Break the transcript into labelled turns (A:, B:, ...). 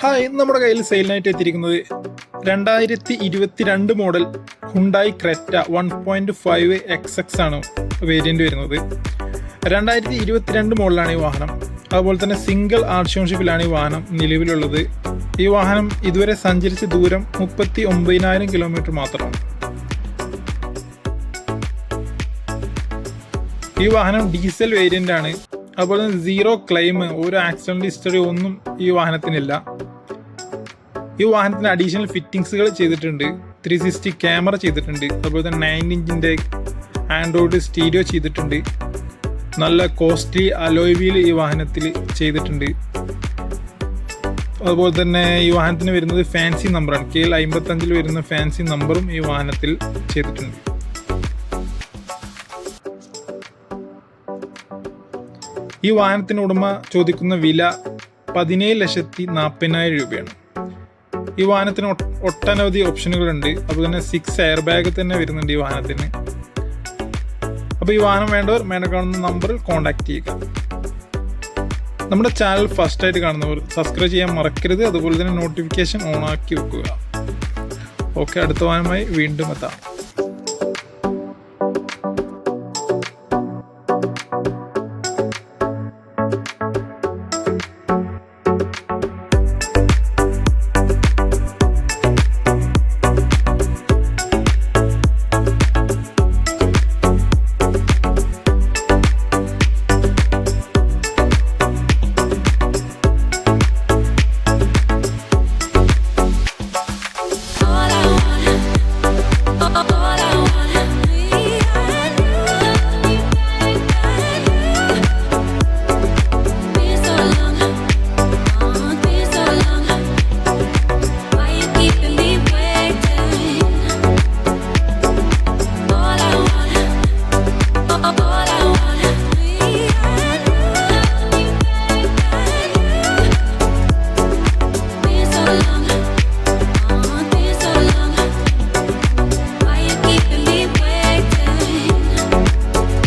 A: Hi, ഇന്ന് നമ്മുടെ കയ്യിൽ സെയിലിനായിട്ട് എത്തിയിരിക്കുന്നത് 2022 മോഡൽ ഹുണ്ടായി ക്രെറ്റ 1.5 XX ആണ് വേരിയന്റ് വരുന്നത്. 2022 മോഡലാണ് ഈ വാഹനം. അതുപോലെ തന്നെ സിംഗിൾ ഓണർഷിപ്പിലാണ് ഈ വാഹനം നിലവിലുള്ളത്. ഈ വാഹനം ഇതുവരെ സഞ്ചരിച്ച ദൂരം 39,000 കിലോമീറ്റർ മാത്രമാണ്. ഈ വാഹനം ഡീസൽ വേരിയന്റ് ആണ്. അതുപോലെ തന്നെ സീറോ ക്ലെയിം, ഒരു ആക്സിഡന്റ് ഹിസ്റ്ററി ഒന്നും ഈ വാഹനത്തിനില്ല. ഈ വാഹനത്തിന് അഡീഷണൽ ഫിറ്റിംഗ്സുകൾ ചെയ്തിട്ടുണ്ട്. 360 ക്യാമറ ചെയ്തിട്ടുണ്ട്. അതുപോലെ തന്നെ 9 ഇഞ്ചിൻ്റെ ആൻഡ്രോയിഡ് സ്റ്റീരിയോ ചെയ്തിട്ടുണ്ട്. നല്ല കോസ്റ്റ്ലി അലോയ് വീൽ ഈ വാഹനത്തിൽ ചെയ്തിട്ടുണ്ട്. അതുപോലെ തന്നെ ഈ വാഹനത്തിന് വരുന്നത് ഫാൻസി നമ്പറാണ്. KL 55 വരുന്ന ഫാൻസി നമ്പറും ഈ വാഹനത്തിൽ ചെയ്തിട്ടുണ്ട്. ഈ വാഹനത്തിന് ഉടമ ചോദിക്കുന്ന വില 17,40,000 രൂപയാണ്. ഈ വാഹനത്തിന് ഒട്ടനവധി ഓപ്ഷനുകളുണ്ട്. അതുപോലെ തന്നെ 6 എയർ ബാഗ് തന്നെ വരുന്നുണ്ട് ഈ വാഹനത്തിന്. അപ്പോൾ ഈ വാഹനം വേണ്ടവർ മേലെ കാണുന്ന നമ്പറിൽ കോൺടാക്ട് ചെയ്യുക. നമ്മുടെ ചാനൽ ഫസ്റ്റ് ആയിട്ട് കാണുന്നവർ സബ്സ്ക്രൈബ് ചെയ്യാൻ മറക്കരുത്. അതുപോലെ തന്നെ നോട്ടിഫിക്കേഷൻ ഓൺ ആക്കി വെക്കുക. ഓക്കെ, അടുത്ത വാഹനമായി വീണ്ടും എത്താം.